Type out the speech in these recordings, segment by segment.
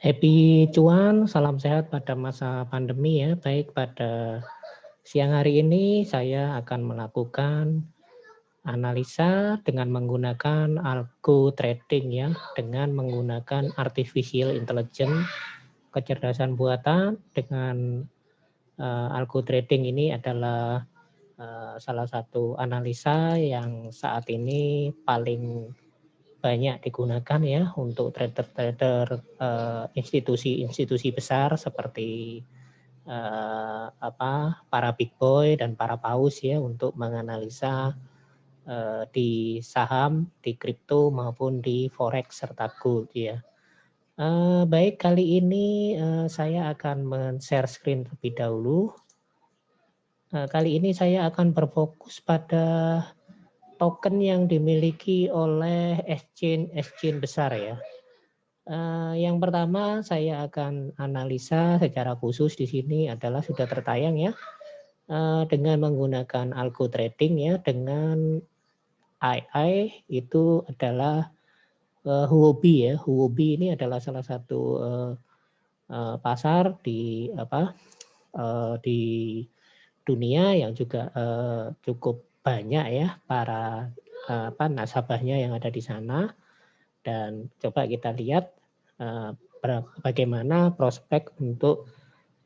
Happy cuan, salam sehat pada masa pandemi ya. Baik, pada siang hari ini saya akan melakukan analisa dengan menggunakan algo trading ya, dengan menggunakan artificial intelligence, kecerdasan buatan dengan algo trading ini adalah salah satu analisa yang saat ini paling banyak digunakan ya untuk trader-trader institusi-institusi besar seperti para big boy dan para paus ya untuk menganalisa di saham, di kripto maupun di forex serta gold ya. Baik, kali ini saya akan men-share screen terlebih dahulu. Kali ini saya akan berfokus pada token yang dimiliki oleh exchange besar ya. Yang pertama saya akan analisa secara khusus di sini adalah sudah tertayang ya, dengan menggunakan algo trading ya, dengan AI itu adalah Huobi ya. Huobi ini adalah salah satu pasar di dunia yang juga cukup banyak ya para nasabahnya yang ada di sana. Dan coba kita lihat bagaimana prospek untuk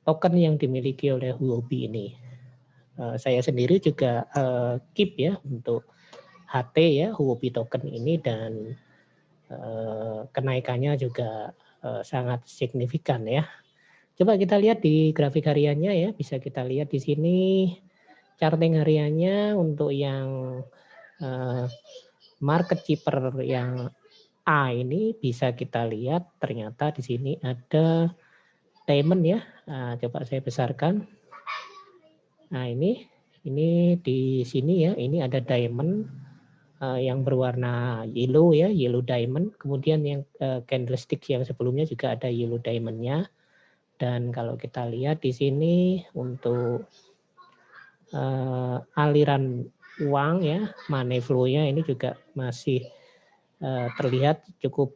token yang dimiliki oleh Huobi ini. Saya sendiri juga keep ya untuk HT ya, Huobi token ini, dan kenaikannya juga sangat signifikan ya. Coba kita lihat di grafik hariannya ya, bisa kita lihat di sini charting hariannya untuk yang market cheaper yang A ini bisa kita lihat ternyata di sini ada diamond ya. Nah, coba saya besarkan. Nah, ini di sini ya, ini ada diamond yang berwarna yellow ya, yellow diamond. Kemudian yang candlestick yang sebelumnya juga ada yellow diamondnya. Dan kalau kita lihat di sini untuk aliran uang ya, money flow-nya ini juga masih terlihat cukup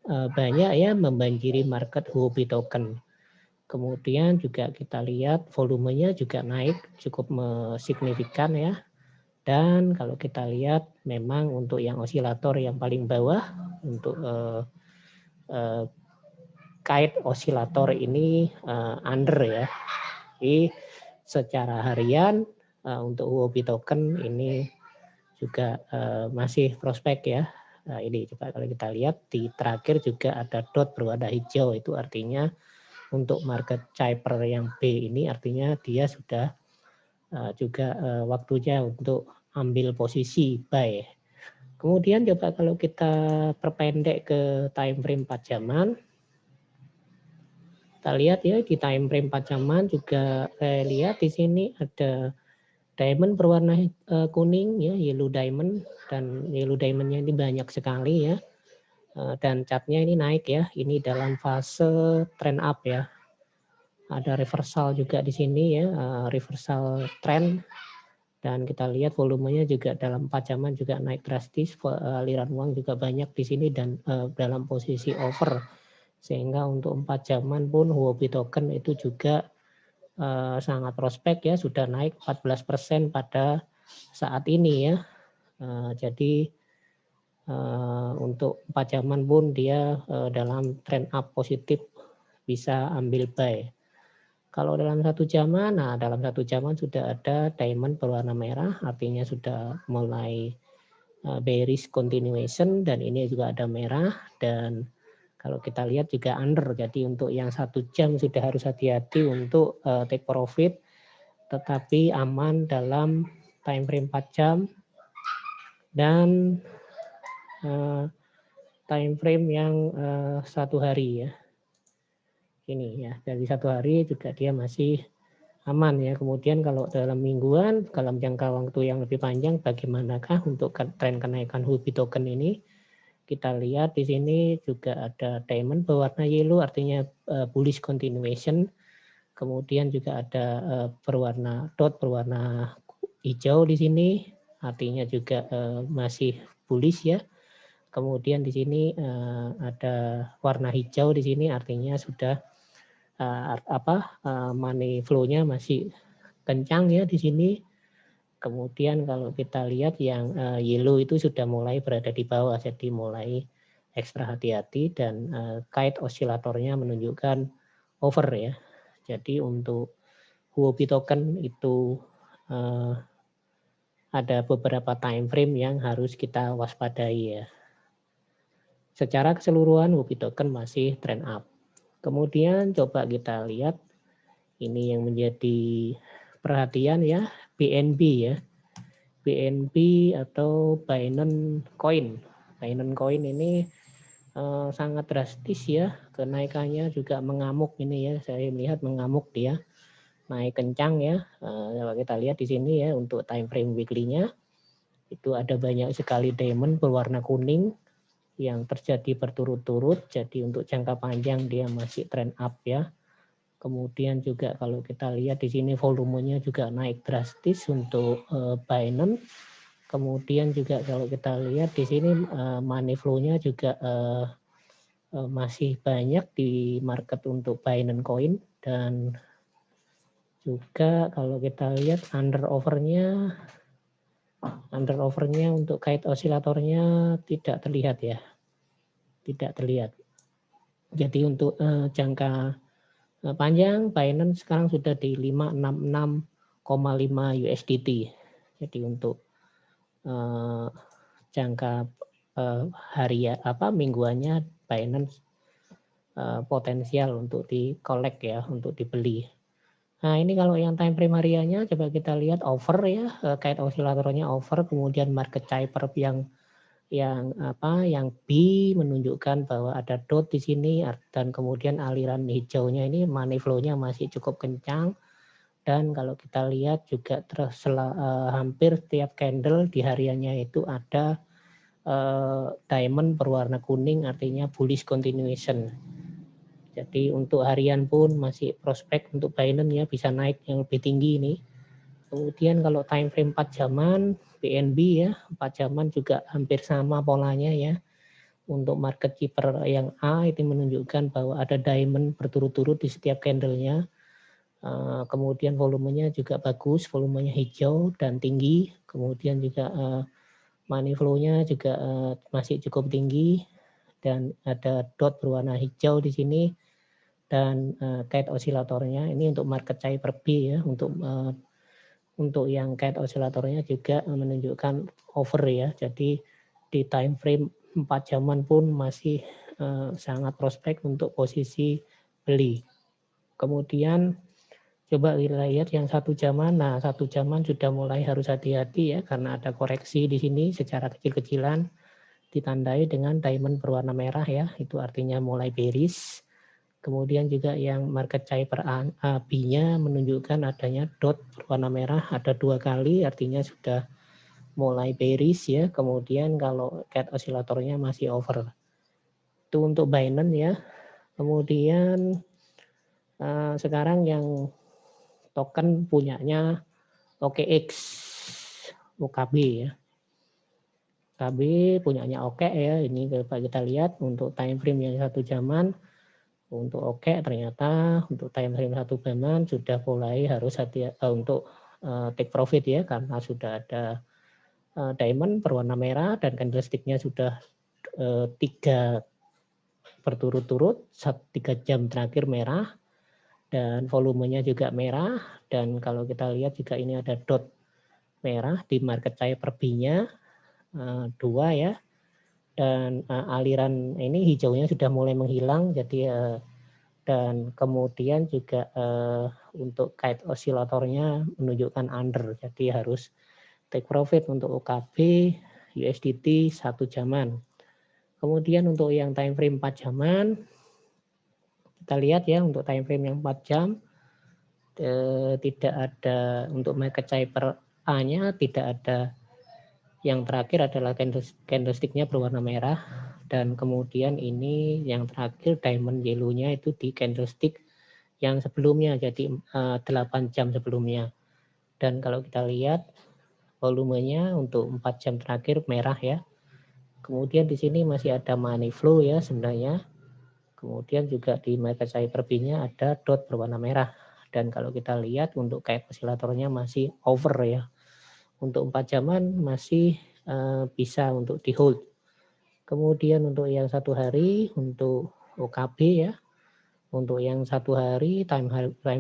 banyak ya membanjiri market Huobi token. Kemudian juga kita lihat volumenya juga naik cukup signifikan ya. Dan kalau kita lihat memang untuk yang osilator yang paling bawah untuk kait osilator ini under ya. Jadi secara harian untuk Huobi token ini juga masih prospek ya. Nah, ini coba kalau kita lihat di terakhir juga ada dot berwarna hijau, itu artinya untuk market caper yang B ini artinya dia sudah juga waktunya untuk ambil posisi buy. Kemudian coba kalau kita perpendek ke time frame 4 jaman. Kita lihat ya di time frame 4 jaman juga saya lihat di sini ada diamond berwarna kuning ya, yellow diamond, dan yellow diamondnya ini banyak sekali ya. Dan chartnya ini naik ya, ini dalam fase trend up ya. Ada reversal juga di sini ya, reversal trend, dan kita lihat volumenya juga dalam 4 jaman juga naik drastis, aliran uang juga banyak di sini dan dalam posisi over, sehingga untuk 4 jaman pun Huobi token itu juga sangat prospek ya, sudah naik 14% pada saat ini ya. Jadi untuk 4 jaman pun dia dalam trend up positif, bisa ambil buy. Kalau dalam 1 jaman, nah dalam 1 jaman sudah ada diamond berwarna merah, artinya sudah mulai bearish continuation, dan ini juga ada merah. Dan kalau kita lihat juga under, jadi untuk yang 1 jam sudah harus hati-hati untuk take profit, tetapi aman dalam time frame 4 jam dan time frame yang 1 hari ya. Ini ya, dari 1 hari juga dia masih aman ya. Kemudian kalau dalam mingguan, dalam jangka waktu yang lebih panjang, bagaimanakah untuk tren kenaikan Huobi token ini? Kita lihat di sini juga ada diamond berwarna yellow, artinya bullish continuation. Kemudian juga ada berwarna dot berwarna hijau di sini, artinya juga masih bullish ya. Kemudian di sini ada warna hijau di sini artinya sudah money flow-nya masih kencang ya di sini. Kemudian kalau kita lihat yang yellow itu sudah mulai berada di bawah, jadi mulai ekstra hati-hati dan kite osilatornya menunjukkan over ya. Jadi untuk Huobi token itu ada beberapa time frame yang harus kita waspadai ya. Secara keseluruhan Huobi token masih trend up. Kemudian coba kita lihat ini yang menjadi perhatian ya, BNB ya. BNB atau Binance Coin. Binance Coin ini sangat drastis ya, kenaikannya juga mengamuk ini ya, saya melihat mengamuk dia, naik kencang ya. Kalau kita lihat di sini ya untuk time frame weekly-nya itu ada banyak sekali diamond berwarna kuning yang terjadi berturut-turut. Jadi untuk jangka panjang dia masih trend up ya. Kemudian juga kalau kita lihat di sini volumenya juga naik drastis untuk Binance. Kemudian juga kalau kita lihat di sini money flow-nya juga masih banyak di market untuk Binance Coin, dan juga kalau kita lihat under overnya untuk kite osilatornya tidak terlihat ya, tidak terlihat. Jadi untuk jangka panjang Binance sekarang sudah di 566,5 USDT. Jadi untuk jangka mingguannya Binance potensial untuk di-collect ya, untuk dibeli. Nah, ini kalau yang time frame hariannya coba kita lihat over ya, kite osilatornya over, kemudian market caper yang B menunjukkan bahwa ada dot di sini, dan kemudian aliran hijaunya ini money flow-nya masih cukup kencang. Dan kalau kita lihat juga hampir setiap candle di hariannya itu ada diamond berwarna kuning, artinya bullish continuation. Jadi untuk harian pun masih prospek untuk Binance ya, bisa naik yang lebih tinggi ini. Kemudian kalau time frame 4 jaman BNB ya, 4 jaman juga hampir sama polanya ya. Untuk market keeper yang A itu menunjukkan bahwa ada diamond berturut-turut di setiap candlenya. Kemudian volumenya juga bagus, volumenya hijau dan tinggi. Kemudian juga money flow-nya juga masih cukup tinggi, dan ada dot berwarna hijau di sini, dan kite osilatornya ini untuk market caper B ya, untuk yang kite osilatornya juga menunjukkan over ya. Jadi di time frame 4 jaman pun masih sangat prospek untuk posisi beli. Kemudian coba kita lihat yang 1 jaman. Nah, 1 jaman sudah mulai harus hati-hati ya, karena ada koreksi di sini secara kecil-kecilan, ditandai dengan diamond berwarna merah ya, itu artinya mulai bearish. Kemudian juga yang market caper B-nya menunjukkan adanya dot berwarna merah ada 2 kali, artinya sudah mulai bearish ya. Kemudian kalau cat osilatornya masih over. Itu untuk Binance ya. Kemudian sekarang yang token punyanya OKX, OKB ya. OKB punyanya OKE ya. Ini kita lihat untuk time frame yang 1 jaman. Untuk OKE ternyata untuk time frame 1 jaman sudah mulai harus untuk take profit ya, karena sudah ada diamond berwarna merah dan candlestick-nya sudah 3 berturut-turut, 3 jam terakhir merah, dan volumenya juga merah. Dan kalau kita lihat juga ini ada dot merah di market caper B-nya 2 ya, dan aliran ini hijaunya sudah mulai menghilang. Jadi dan kemudian juga untuk kite osilatornya menunjukkan under, jadi harus take profit untuk OKB USDT 1 jaman. Kemudian untuk yang time frame 4 jaman, kita lihat ya untuk time frame yang 4 jam tidak ada untuk market caper A-nya, tidak ada. Yang terakhir adalah candlestick-nya berwarna merah, dan kemudian ini yang terakhir diamond yellow-nya itu di candlestick yang sebelumnya, jadi 8 jam sebelumnya. Dan kalau kita lihat volumenya untuk 4 jam terakhir merah ya. Kemudian di sini masih ada money flow ya sebenarnya. Kemudian juga di market size per B-nya ada dot berwarna merah. Dan kalau kita lihat untuk kayak osilatornya masih over ya. Untuk 4 jaman masih bisa untuk di hold. Kemudian untuk yang 1 hari untuk OKB ya. Untuk yang 1 hari time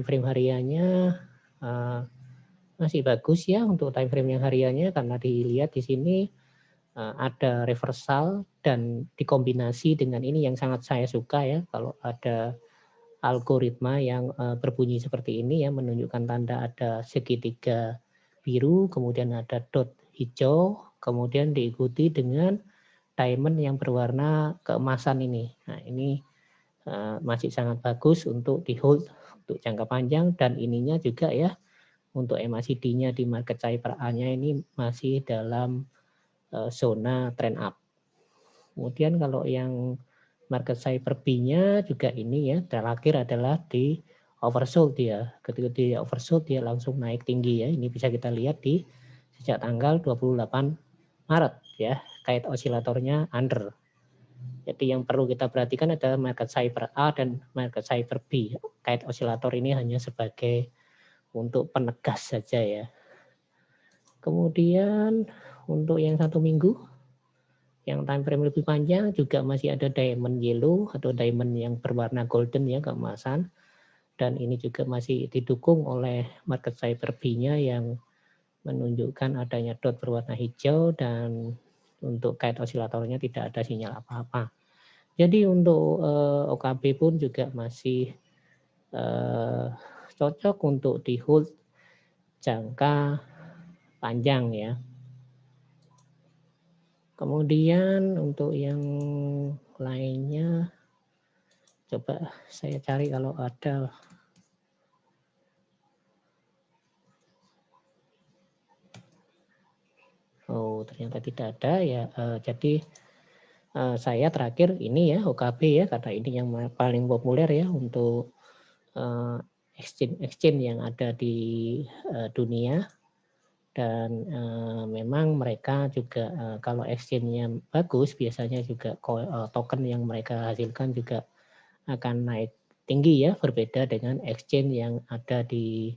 frame hariannya masih bagus ya untuk time frame yang hariannya, karena dilihat di sini ada reversal dan dikombinasi dengan ini yang sangat saya suka ya, kalau ada algoritma yang berbunyi seperti ini ya, menunjukkan tanda ada segitiga biru, kemudian ada dot hijau, kemudian diikuti dengan diamond yang berwarna keemasan ini. Nah, ini masih sangat bagus untuk di hold untuk jangka panjang, dan ininya juga ya untuk MACD-nya di market size per A-nya ini masih dalam zona trend up. Kemudian kalau yang market size per B-nya juga ini ya, terakhir adalah di oversold dia. Ketika dia oversold dia langsung naik tinggi ya. Ini bisa kita lihat di sejak tanggal 28 Maret ya. Kait osilatornya under. Jadi yang perlu kita perhatikan adalah market size per A dan market size per B. Kait osilator ini hanya sebagai untuk penegas saja ya. Kemudian untuk yang 1 minggu, yang time frame lebih panjang juga masih ada diamond yellow atau diamond yang berwarna golden ya, keemasan. Dan ini juga masih didukung oleh market size per B-nya yang menunjukkan adanya dot berwarna hijau, dan untuk kait osilatornya tidak ada sinyal apa-apa. Jadi untuk OKB pun juga masih cocok untuk di hold jangka panjang ya. Kemudian untuk yang lainnya coba saya cari kalau ada. Oh, ternyata tidak ada ya. Jadi saya terakhir ini ya OKB ya, karena ini yang paling populer ya untuk exchange yang ada di dunia. Dan memang mereka juga kalau exchange-nya bagus, biasanya juga token yang mereka hasilkan juga akan naik tinggi ya, berbeda dengan exchange yang ada di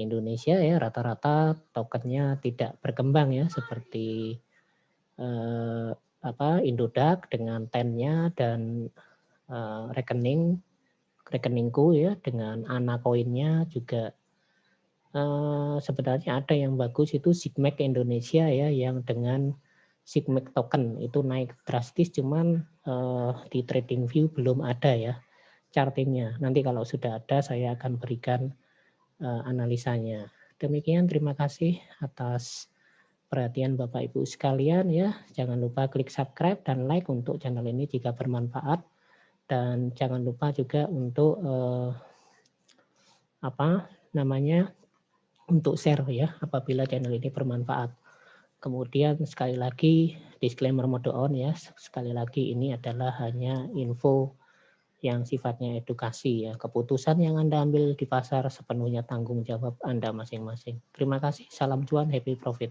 Indonesia ya, rata-rata tokennya tidak berkembang ya, seperti Indodax dengan TEN-nya dan rekeningku ya dengan Ana Coin-nya juga. Sebenarnya ada yang bagus itu Sigmax Indonesia ya, yang dengan Sigmax token itu naik drastis, cuman di TradingView belum ada ya chartingnya. Nanti kalau sudah ada saya akan berikan analisanya. Demikian, terima kasih atas perhatian Bapak Ibu sekalian ya. Jangan lupa klik subscribe dan like untuk channel ini jika bermanfaat, dan jangan lupa juga untuk untuk share ya apabila channel ini bermanfaat. Kemudian sekali lagi disclaimer mode on ya, sekali lagi ini adalah hanya info yang sifatnya edukasi ya. Keputusan yang Anda ambil di pasar sepenuhnya tanggung jawab Anda masing-masing. Terima kasih, salam cuan, happy profit.